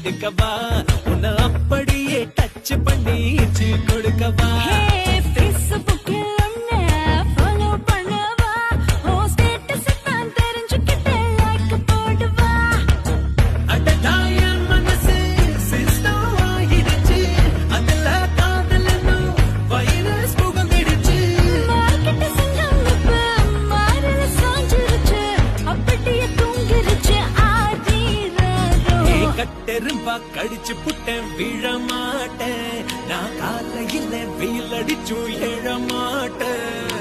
எடுக்கவா உன்னை அப்படியே டச் பண்ணி கொடுக்கவா கட்டெரும்பா கடிச்சு புட்டேன் விழ மாட்டேன் நான் காலையில் வெயில் அடிச்சும் எழ மாட்டேன்